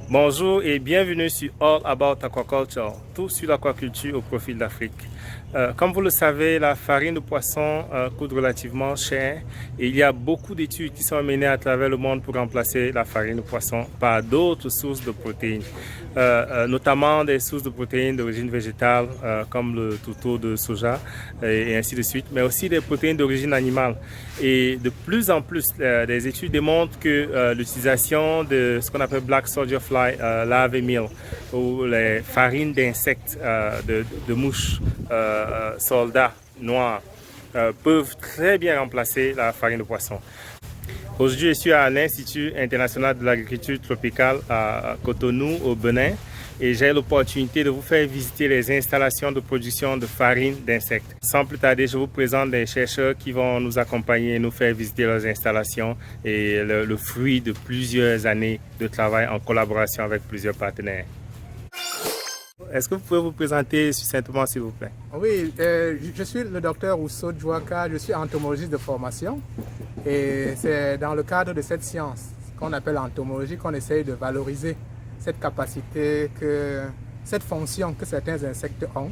Bonjour et bienvenue sur All About Aquaculture, tout sur l'aquaculture au profit de l'Afrique. Comme vous le savez, la farine de poisson coûte relativement cher et il y a beaucoup d'études qui sont menées à travers le monde pour remplacer la farine de poisson par d'autres sources de protéines, notamment des sources de protéines d'origine végétale comme le tourteau de soja et ainsi de suite, mais aussi des protéines d'origine animale. Et de plus en plus, des études démontrent que l'utilisation de ce qu'on appelle Black Soldier Fly larvae meal ou les farines d'insectes, de mouches, soldats noirs peuvent très bien remplacer la farine de poisson. Aujourd'hui, je suis à l'Institut international de l'agriculture tropicale à Cotonou, au Bénin, et j'ai l'opportunité de vous faire visiter les installations de production de farine d'insectes. Sans plus tarder, je vous présente des chercheurs qui vont nous accompagner et nous faire visiter leurs installations et le fruit de plusieurs années de travail en collaboration avec plusieurs partenaires. Est-ce que vous pouvez vous présenter succinctement, s'il vous plaît? Oui, je suis le docteur Rousseau Djouaka, je suis entomologiste de formation et c'est dans le cadre de cette science qu'on appelle entomologie qu'on essaye de valoriser cette capacité, cette fonction que certains insectes ont.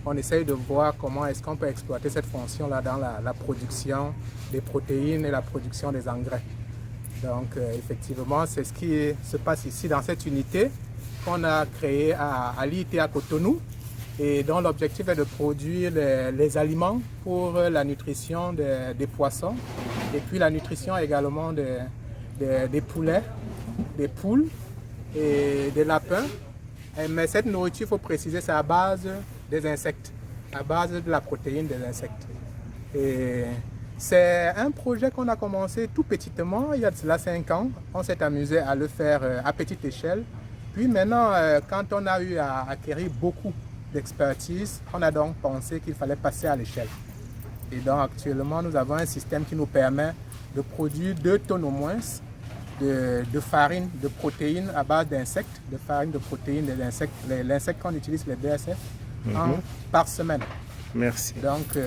On essaye de voir comment est-ce qu'on peut exploiter cette fonction-là dans la production des protéines et la production des engrais. Donc effectivement, c'est ce qui se passe ici dans cette unité qu'on a créé à l'IITA Cotonou et dont l'objectif est de produire les aliments pour la nutrition des poissons et puis la nutrition également des poulets, des poules et des lapins. Mais cette nourriture, il faut préciser, c'est à base des insectes, à base de la protéine des insectes. Et c'est un projet qu'on a commencé tout petitement, il y a de cela 5 ans. On s'est amusé à le faire à petite échelle. Puis maintenant, quand on a eu à acquérir beaucoup d'expertise, on a donc pensé qu'il fallait passer à l'échelle. Et donc actuellement, nous avons un système qui nous permet de produire 2 tonnes au moins de farine, de protéines à base d'insectes, de farine de protéines des insectes, l'insecte qu'on utilise, les BSF, par semaine. Merci. Donc,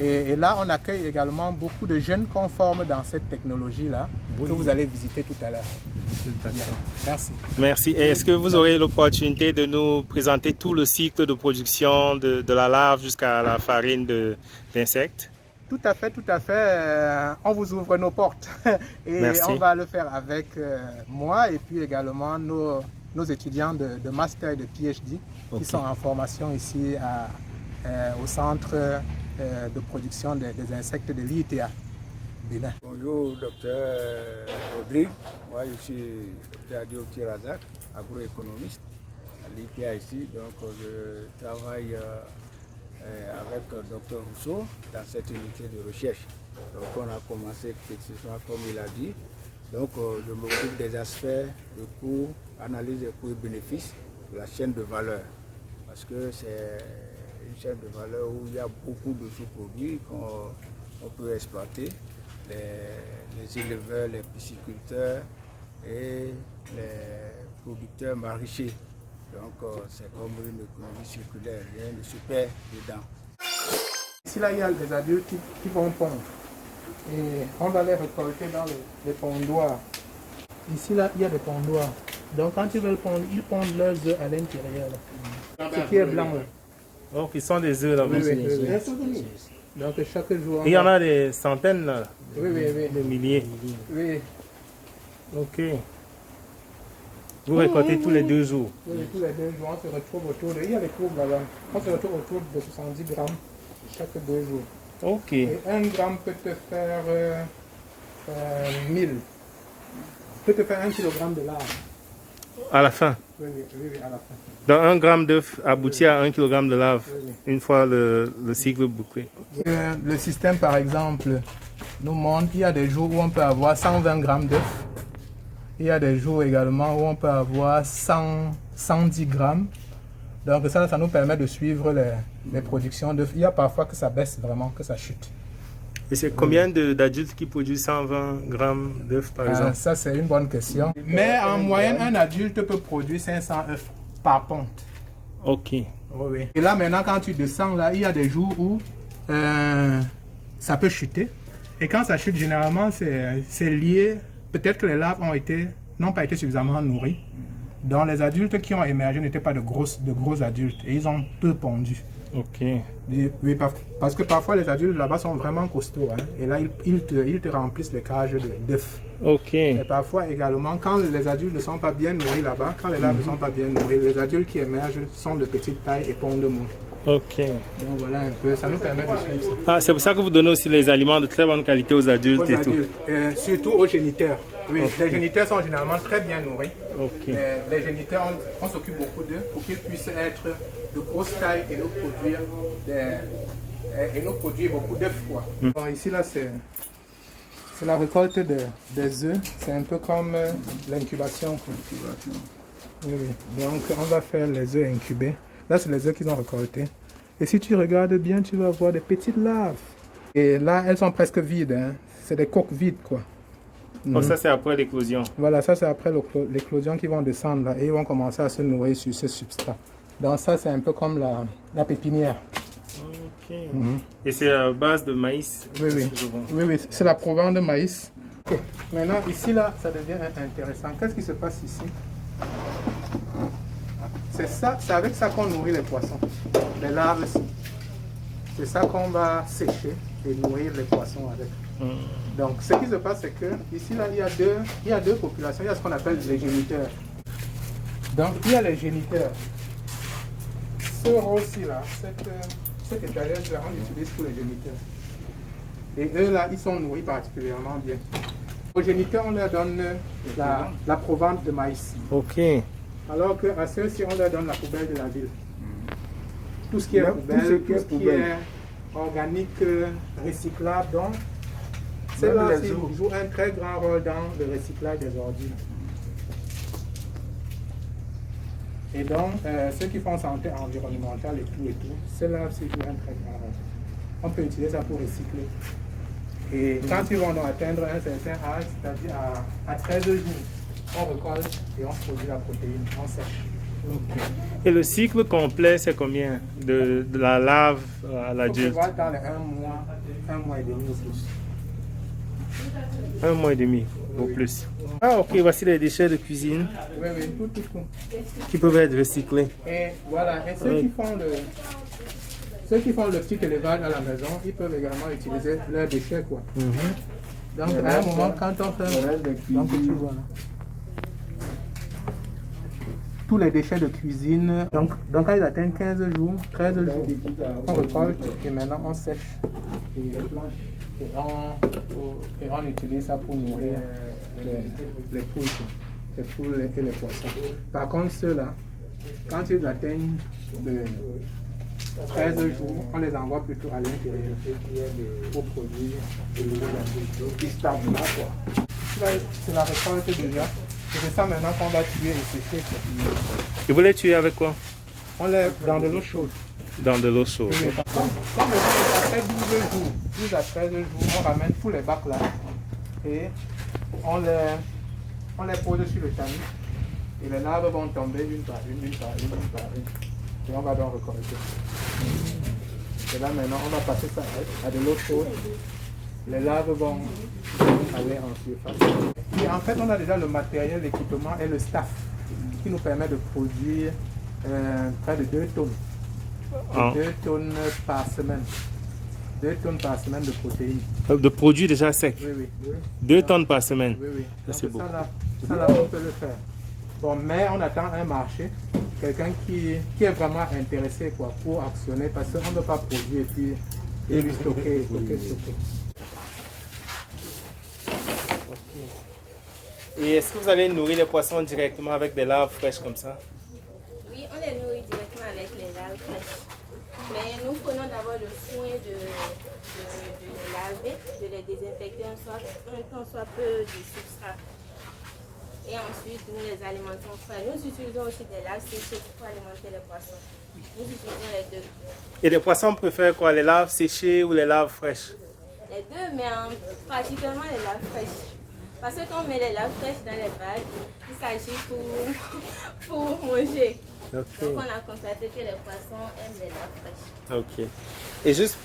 et là, on accueille également beaucoup de jeunes qu'on forme dans cette technologie-là, que vous allez visiter tout à l'heure. Merci. Merci. Et est-ce que vous aurez l'opportunité de nous présenter tout le cycle de production de la larve jusqu'à la farine d'insectes? Tout à fait, tout à fait. On vous ouvre nos portes. Et merci. On va le faire avec moi et puis également nos étudiants de master et de PhD qui sont en formation ici au centre de production des insectes de l'IITA. Bonjour, docteur Rodrigue. Moi, je suis docteur Adio Razak, agroéconomiste à l'IITA ici. Donc, je travaille avec le docteur Rousseau dans cette unité de recherche. Donc, on a commencé précisément comme il a dit. Donc, je m'occupe des aspects de coûts, analyse des coûts et bénéfices de la chaîne de valeur. Parce que c'est une chaîne de valeur où il y a beaucoup de sous-produits qu'on peut exploiter. Les éleveurs, les pisciculteurs et les producteurs maraîchers. Donc c'est comme une économie circulaire, rien de super dedans. Ici là, il y a des adultes qui vont pondre et on va les récolter dans les pondoirs. Ici là, il y a des pondoirs. Donc quand ils veulent pondre, ils pondent leurs œufs à l'intérieur. Ce qui est blanc là. Donc ils sont des œufs là. Oui. Donc chaque jour... Il y en a des centaines là, oui. des milliers. Oui. Ok. Vous récoltez tous les 2 jours? Oui, tous les 2 jours, on se retrouve autour de... Il y a les courbes là-bas. On se retrouve autour de 70 grammes chaque 2 jours. Ok. Et 1 gramme peut te faire 1000. Peut te faire 1 kilogramme de larve. À la fin? Oui, à la fin. Donc 1 gramme d'œuf aboutit à 1 kg de larve, une fois le cycle bouclé. Le système, par exemple, nous montre qu'il y a des jours où on peut avoir 120 grammes d'œufs. Il y a des jours également où on peut avoir 110 grammes. Donc ça nous permet de suivre les productions d'œufs. Il y a parfois que ça baisse vraiment, que ça chute. Et c'est combien d'adultes qui produisent 120 grammes d'œufs par exemple? Ça c'est une bonne question. Mais en moyenne, un adulte peut produire 500 œufs par ponte. Ok. Oui. Et là maintenant, quand tu descends, là, il y a des jours où ça peut chuter. Et quand ça chute, généralement, c'est lié. Peut-être que les larves n'ont pas été suffisamment nourries. Donc les adultes qui ont émergé n'étaient pas de gros adultes et ils ont peu pondu. Ok. Oui, parce que parfois les adultes là-bas sont vraiment costauds. Hein, et là, ils te remplissent les cages d'œufs. Ok. Et parfois également, quand les adultes ne sont pas bien nourris là-bas, quand les larves ne sont pas bien nourries, les adultes qui émergent sont de petite taille et pondent moins. Ok. Donc voilà un peu, ça nous permet de suivre ça. Ah, c'est pour ça que vous donnez aussi les aliments de très bonne qualité aux adultes Aux et tout. adultes, surtout aux géniteurs. Oui, les géniteurs sont généralement très bien nourris. Ok. Les géniteurs, on s'occupe beaucoup d'eux pour qu'ils puissent être de grosse taille et nous produire beaucoup d'œufs. Bon, ici, là, c'est la récolte des œufs. C'est un peu comme l'incubation. Oui, oui. Donc, on va faire les œufs incubés. Là, c'est les œufs qu'ils ont récoltés. Et si tu regardes bien, tu vas voir des petites larves. Et là, elles sont presque vides. Hein. C'est des coques vides, quoi. Donc ça, c'est après l'éclosion. Voilà, ça c'est après l'éclosion qui vont descendre là, et ils vont commencer à se nourrir sur ce substrat. Donc ça, c'est un peu comme la pépinière. Ok. Et c'est à base de maïs. Oui, oui. Oui, c'est la provence de maïs. Ok. Maintenant, ici, là, ça devient intéressant. Qu'est-ce qui se passe ici? C'est avec ça qu'on nourrit les poissons, les larves. C'est ça qu'on va sécher et nourrir les poissons avec. Donc, ce qui se passe, c'est que ici, là, il y a deux populations. Il y a ce qu'on appelle les géniteurs. Donc, il y a les géniteurs. Ce rôle-ci, là, cette étagère-là, on l'utilise pour les géniteurs. Et eux, là, ils sont nourris particulièrement bien. Aux géniteurs, on leur donne la provence de maïs. Ok. Alors qu'à ceux-ci, on leur donne la poubelle de la ville. Tout ce qui est poubelle, tout ce qui est organique, recyclable. Donc, celle-là joue un très grand rôle dans le recyclage des ordures. Et donc, ceux qui font santé environnementale et tout, celle-là aussi joue un très grand rôle. On peut utiliser ça pour recycler. Et quand ils vont donc atteindre un certain âge, c'est-à-dire à 13 jours, on récolte et on produit la protéine, on sèche. Okay. Et le cycle complet, c'est combien de la larve à l'adulte? On peut voir dans les un mois et demi ou plus. 1 mois et demi ou plus. Ah ok, voici les déchets de cuisine. Oui, oui, tout. Qui peuvent être recyclés. Et voilà, et ceux qui font le petit élevage à la maison, ils peuvent également utiliser leurs déchets, quoi. Donc à un moment, quand on fait... Donc tu vois là. Tous les déchets de cuisine, donc quand ils atteignent 15 jours, 13 jours, on récolte et maintenant on sèche. Et on utilise ça pour nourrir les poules et les poissons. Par contre, ceux-là, quand ils atteignent 13 jours, on les envoie plutôt à l'intérieur pour produire de nouveaux adultes qui stagnent là, quoi. C'est la récolte déjà. C'est ça maintenant qu'on va tuer et sécher. Et vous les tuez avec quoi? On les dans de l'eau chaude. Dans de l'eau chaude. Comme après 12 à 13 jours, on ramène tous les bacs là et on les pose sur le tamis et les larves vont tomber une par une. Et on va donc récolter. Et là maintenant, on va passer ça à de l'eau chaude. Les larves vont aller en surface. Et en fait, on a déjà le matériel, l'équipement et le staff qui nous permet de produire près de 2 tonnes. 2 tonnes par semaine. 2 tonnes par semaine de protéines. De produits déjà secs? Oui. 2 tonnes par semaine? Oui. Ça, c'est beau. Ça là, on peut le faire. Bon, mais on attend un marché, quelqu'un qui est vraiment intéressé quoi, pour actionner, parce qu'on ne peut pas produire et puis lui stocker. Et est-ce que vous allez nourrir les poissons directement avec des larves fraîches comme ça? Oui, on les nourrit directement avec les larves fraîches. Mais nous prenons d'abord le soin de les laver, de les désinfecter un tant soit peu du substrat. Et ensuite, nous les alimentons frais. Nous utilisons aussi des larves séchées pour alimenter les poissons. Nous utilisons les deux. Et les poissons préfèrent quoi? Les larves séchées ou les larves fraîches? Les deux, mais particulièrement les larves fraîches. Parce que quand on met les larves fraîches dans les bacs, il s'agit pour manger. Okay. Donc on a constaté que les poissons aiment les larves fraîches. Ok. Et juste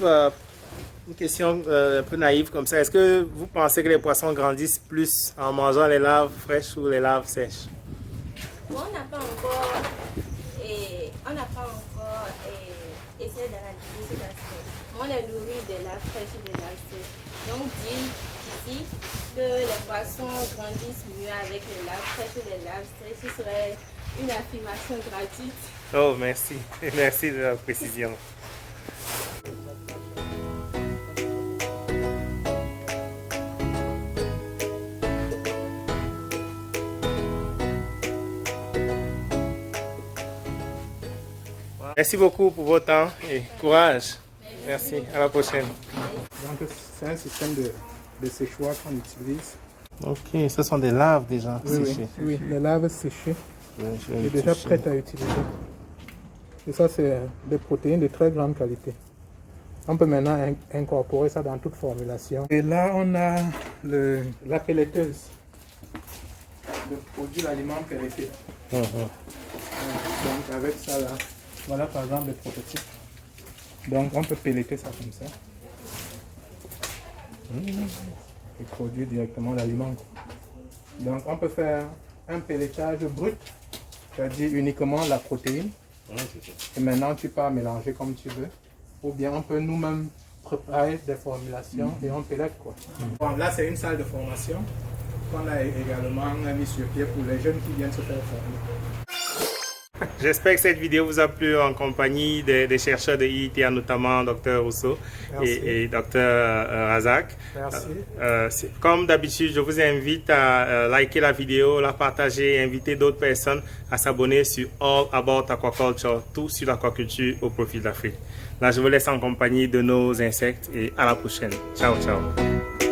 une question un peu naïve comme ça, est-ce que vous pensez que les poissons grandissent plus en mangeant les larves fraîches ou les larves sèches? Bon, on n'a pas encore essayé d'analyser cet aspect. On est nourri de la fraîche et de la sèche. Donc, dire ici que les poissons grandissent mieux avec les laves fraîches et les laves sèches, ce serait une affirmation gratuite. Oh, merci. Merci de la précision. Merci beaucoup pour votre temps et courage. Merci. À la prochaine. Donc, c'est un système de séchoir qu'on utilise. Ok, ce sont des laves déjà séchées. Oui, les laves séchées. Je vais Et déjà toucher. prêtes à utiliser. Et ça, c'est des protéines de très grande qualité. On peut maintenant incorporer ça dans toute formulation. Et là, on a la pelleteuse. Le produit, l'aliment pelleté. Donc, avec ça, là, voilà par exemple le prototype. Donc, on peut pelleter ça comme ça. Et produire directement l'aliment. Donc, on peut faire un pelletage brut, c'est-à-dire uniquement la protéine. Et maintenant, tu peux mélanger comme tu veux. Ou bien, on peut nous-mêmes préparer des formulations et on pellette, quoi. Bon, là, c'est une salle de formation qu'on a également mis sur pied pour les jeunes qui viennent se faire former. J'espère que cette vidéo vous a plu en compagnie des chercheurs de IITA, notamment Dr Rousseau et Dr Razak. Merci. Comme d'habitude, je vous invite à liker la vidéo, la partager et inviter d'autres personnes à s'abonner sur All About Aquaculture, tout sur l'aquaculture au profit de l'Afrique. Là, je vous laisse en compagnie de nos insectes et à la prochaine. Ciao, ciao.